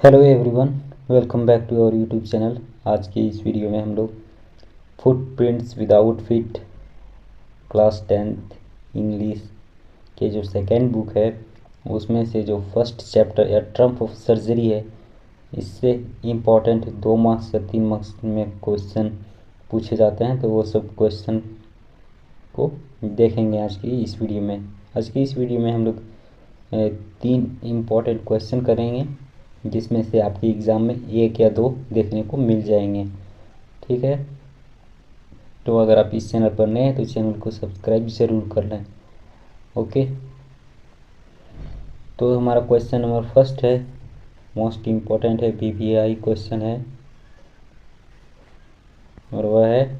Hello everyone, welcome back to our YouTube channel. आज की इस वीडियो में हम लोग footprints without feet class 10th English के जो सेकेंड बुक है उसमें से जो फर्स्ट चैप्टर या ट्रम्प ऑफ सर्जरी है, इससे इम्पॉर्टेंट 2 मार्क्स या 3 मार्क्स में क्वेश्चन पूछे जाते हैं। तो वो सब क्वेश्चन को देखेंगे आज की इस वीडियो में। आज की इस वीडियो में हम लोग 3 इम्पॉर्टेंट क्वेश्चन करेंगे, जिसमें से आपके एग्ज़ाम में 1 या 2 देखने को मिल जाएंगे। ठीक है, तो अगर आप इस चैनल पर नए हैं तो चैनल को सब्सक्राइब ज़रूर कर लें। ओके, तो हमारा क्वेश्चन नंबर फर्स्ट है, मोस्ट इम्पॉर्टेंट है, BBI क्वेश्चन है, और वह है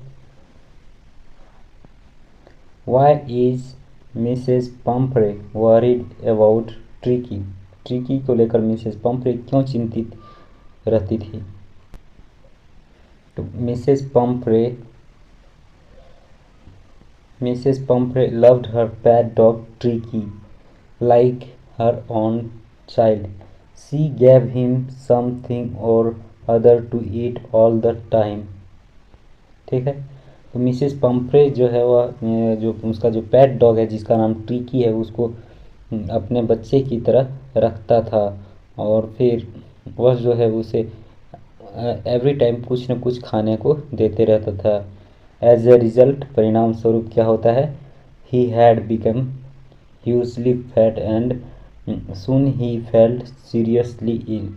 why is Mrs Pumphrey worried about Tricki. Tricki को लेकर मिसेस पंफ्रे क्यों चिंतित रहती थी। तो Mrs. Pumphrey loved her pet dog Tricky like her own child. She gave him something or other to eat all the time. ठीक है, तो मिसेस पंफ्रे जो है वह जो उसका जो पेट डॉग है जिसका नाम ट्रिकी है, उसको अपने बच्चे की तरह रखता था, और फिर वह जो है उसे एवरी टाइम कुछ न कुछ खाने को देते रहता था। एज ए रिजल्ट, परिणाम स्वरूप क्या होता है, he had become hugely fat and soon he felt seriously ill.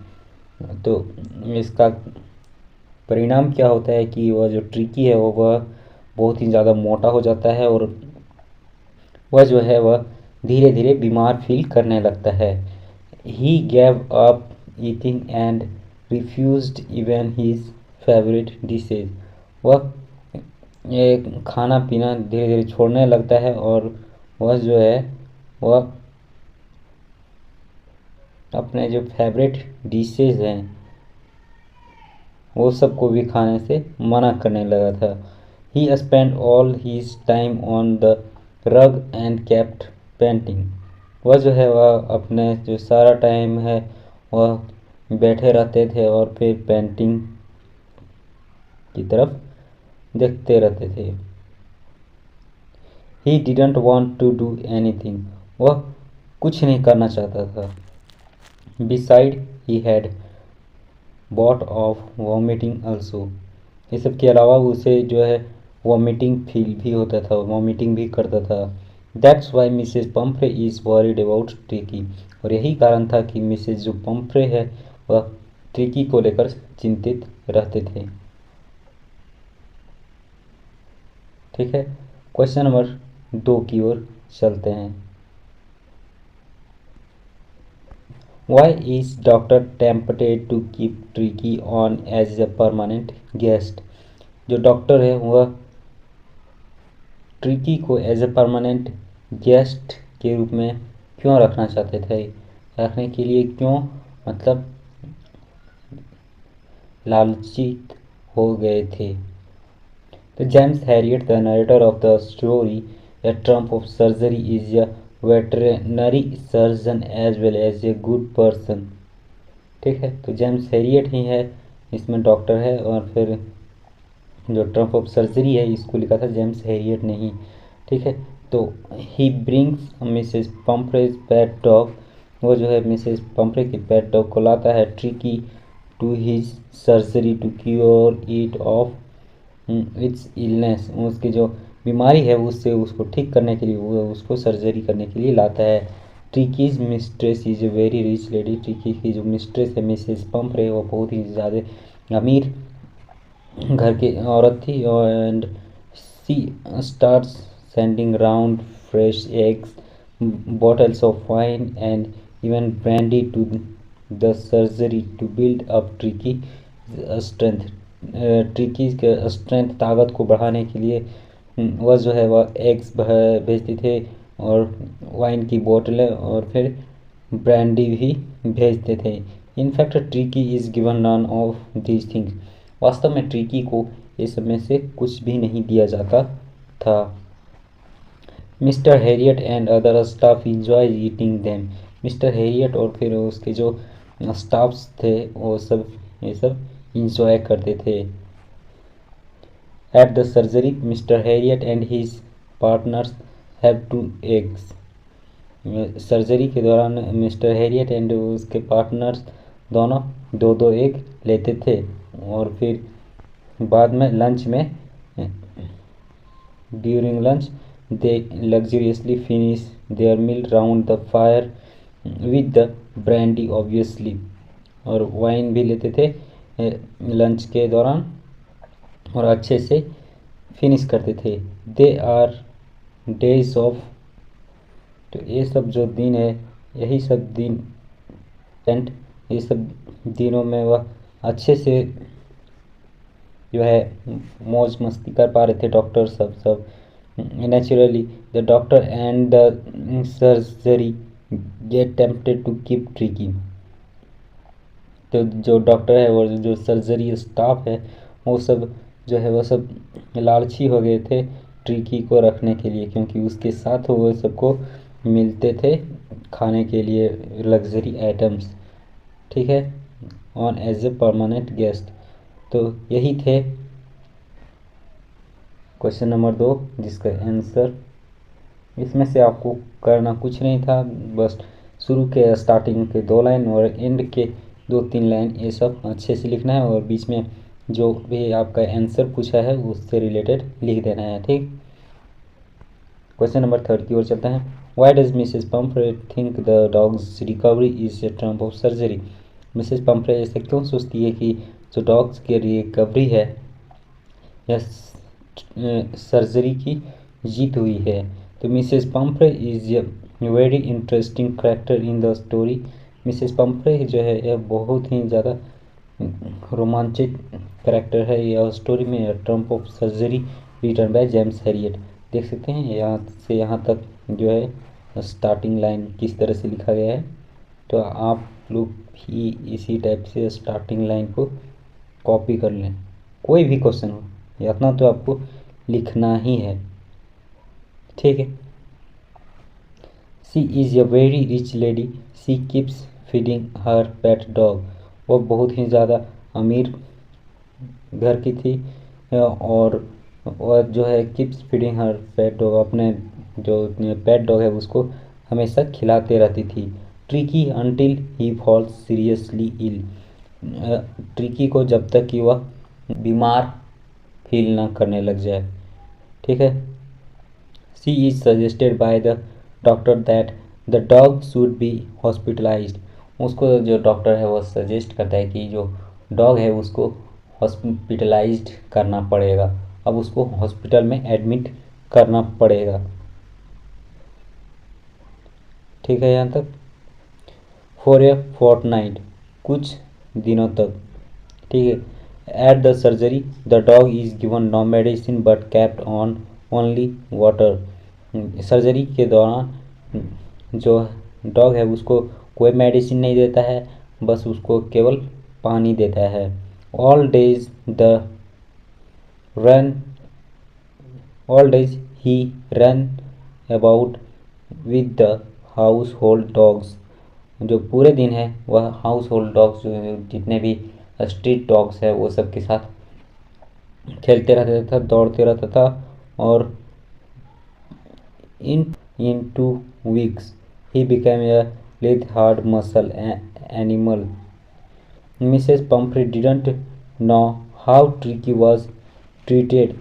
तो इसका परिणाम क्या होता है कि वह जो ट्रिकी है वह बहुत ही ज़्यादा मोटा हो जाता है, और वह जो है वह धीरे धीरे बीमार फील करने लगता है। He gave up eating and refused even his favourite dishes. वह खाना पीना धीरे धीरे छोड़ने लगता है, और वह जो है वह अपने जो फेवरेट डिशेज हैं वो सबको भी खाने से मना करने लगा था। He spend all his time on the rug and kept painting. वह जो है वह अपने जो सारा टाइम है वह बैठे रहते थे और फिर पेंटिंग की तरफ देखते रहते थे। He didn't want to do anything. वह कुछ नहीं करना चाहता था। Beside he had bout of vomiting also. ये सब के अलावा उसे जो है वॉमिटिंग फील भी होता था, वॉमिटिंग भी करता था। That's why Mrs Pomfrey is worried about tricky. और यही कारण था कि मिसेस जो पंफ्रे है वह ट्रिकी को लेकर चिंतित रहते थे। ठीक है, क्वेश्चन नंबर 2 की ओर चलते हैं। Why is doctor tempted to keep Tricki on as a permanent guest. जो डॉक्टर है वह ट्रिकी को एज ए परमानेंट गेस्ट के रूप में क्यों रखना चाहते थे, रखने के लिए क्यों मतलब लालचित हो गए थे। तो James Herriot, the narrator of the story a triumph of surgery, is a veterinary surgeon as well as a good person. ठीक है, तो जेम्स हैरियट ही है इसमें डॉक्टर है, और फिर जो ट्रम्प ऑफ सर्जरी है इसको लिखा था जेम्स हैरियट ने ही। ठीक है, तो he brings Mrs Pumphrey's pet dog. वो जो है मिसेस पंफ्रे की पेट डॉग को लाता है Tricki to his surgery to cure it of its illness. उसकी जो बीमारी है उससे उसको ठीक करने के लिए वो उसको सर्जरी करने के लिए लाता है। ट्रिकीज mistress is a very rich lady. Tricky की जो मिस्ट्रेस है मिसेस पंफ्रे वो बहुत ही ज़्यादा अमीर घर की औरत थी, and she starts sending round fresh eggs, bottles of wine and even brandy to the surgery to build up Tricki strength. Tricki के स्ट्रेंथ ताकत को बढ़ाने के लिए वह जो है वह एग्स भेजते थे, और वाइन की बोतलें, और फिर ब्रांडी भी भेजते थे। In fact Tricki is given none of these things. वास्तव में ट्रिकी को इस में से कुछ भी नहीं दिया जाता था। Mister Herriot and other staff enjoy eating them. Mister Harriet और फिर उसके जो स्टाफ्स थे वो सब ये सब इंजॉय करते थे। At the surgery Mr Herriot and his partners have two eggs. Surgery के दौरान मिस्टर हैरियट एंड उसके पार्टनर्स दोनों दो दो एग लेते थे और फिर बाद में लंच में during lunch they luxuriously finish their meal round the fire with the brandy obviously. और वाइन भी लेते थे लंच के दौरान और अच्छे से फिनिश करते थे। They are days off. तो ये सब जो दिन है यही सब दिन एंड ये सब दिनों में वह अच्छे से जो है मौज मस्ती कर पा रहे थे डॉक्टर सब। Naturally the doctor and the surgery get tempted to keep Tricki. तो जो डॉक्टर है और जो सर्जरी स्टाफ है वो सब जो है वो सब लालची हो गए थे ट्रिकी को रखने के लिए, क्योंकि उसके साथ वो सबको मिलते थे खाने के लिए लग्जरी आइटम्स। ठीक है, on as a permanent guest. तो यही थे क्वेश्चन नंबर 2 जिसका आंसर। इसमें से आपको करना कुछ नहीं था, बस शुरू के स्टार्टिंग के 2 लाइन और एंड के 2-3 लाइन ये सब अच्छे से लिखना है और बीच में जो भी आपका आंसर पूछा है उससे रिलेटेड लिख देना है। ठीक, क्वेश्चन नंबर 3 की ओर चलते हैं। Why does Mrs Pomfrey think the dogs recovery is a triumph of surgery. Mrs Pomfrey ऐसे क्यों सोचती है कि जो डॉग्स की रिकवरी है या सर्जरी की जीत हुई है। तो Mrs Pomfrey is a very interesting character in the story. Mrs Pomfrey जो है यह बहुत ही ज़्यादा रोमांचित कैरेक्टर है यह स्टोरी में। Trump of surgery written by James Herriot. देख सकते हैं यहाँ से यहाँ तक जो है स्टार्टिंग लाइन किस तरह से लिखा गया है। तो आप लोग भी इसी टाइप से स्टार्टिंग लाइन को कॉपी कर लें, कोई भी क्वेश्चन हो इतना तो आपको लिखना ही है। ठीक है। She is a very rich lady, she keeps feeding her pet dog. वो बहुत ही ज़्यादा अमीर घर की थी और जो है कीप्स फीडिंग हर पेट डॉग, अपने जो पेट डॉग है उसको हमेशा खिलाते रहती थी। Tricki until he falls seriously ill. Tricki को जब तक कि वह बीमार फील ना करने लग जाए। ठीक है। She is suggested by the doctor that the dog should be hospitalised. उसको जो डॉक्टर है वो सजेस्ट करता है कि जो डॉग है उसको हॉस्पिटलाइज्ड करना पड़ेगा, अब उसको हॉस्पिटल में एडमिट करना पड़ेगा। ठीक है यहाँ तक। फॉर ए फोर्टनाइट, कुछ दिनों तक। ठीक है। At the surgery the dog is given no medicine but kept on only water. Surgery के दौरान जो डॉग है उसको कोई मेडिसिन नहीं देता है, बस उसको केवल पानी देता है। All days the run all days he run about with the house hold dogs. जो पूरे दिन है वह हाउस होल्ड डॉग्स जो जितने भी स्ट्रीट डॉग्स है वो सब के साथ खेलते रहता था, दौड़ते रहता था। और इन 2 weeks he became a lithe hard muscle animal. Mrs. Pumphrey didn't know how Tricky was treated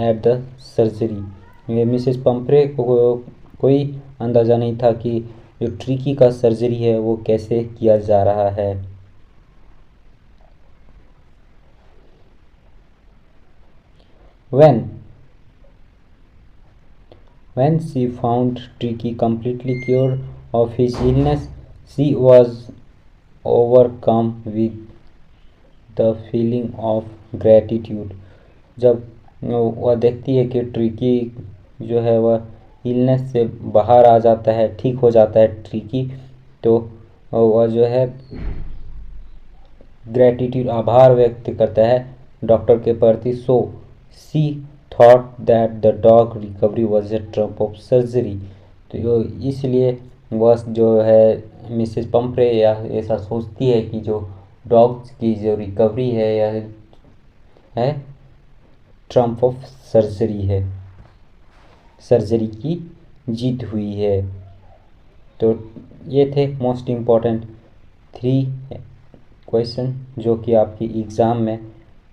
at the surgery. Mrs Pomfrey को कोई अंदाज़ा नहीं था कि जो ट्रिकी का सर्जरी है वो कैसे किया जा रहा है। When she found Tricky completely cured of his illness, she was overcome with the feeling of gratitude. जब वह देखती है कि ट्रिकी जो है वह इलनेस से बाहर आ जाता है, ठीक हो जाता है ट्रिकी, तो वह जो है ग्रेटिट्यूड आभार व्यक्त करता है डॉक्टर के प्रति। So she thought that the dog recovery was a triumph of surgery. तो इसलिए वह जो है मिसेस पंफ्रे या ऐसा सोचती है कि जो डॉग्स की जो रिकवरी है यह है ट्रम्प ऑफ सर्जरी है, सर्जरी की जीत हुई है। तो ये थे मोस्ट इम्पॉर्टेंट 3 क्वेश्चन जो कि आपकी एग्ज़ाम में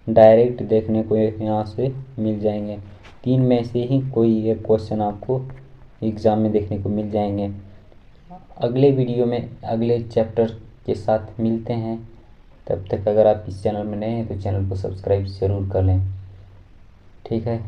डायरेक्ट देखने को यहाँ से मिल जाएंगे। 3 में से ही कोई एक क्वेश्चन आपको एग्ज़ाम में देखने को मिल जाएंगे। अगले वीडियो में अगले चैप्टर के साथ मिलते हैं। तब तक अगर आप इस चैनल में नए हैं तो चैनल को सब्सक्राइब ज़रूर कर लें। ठीक है।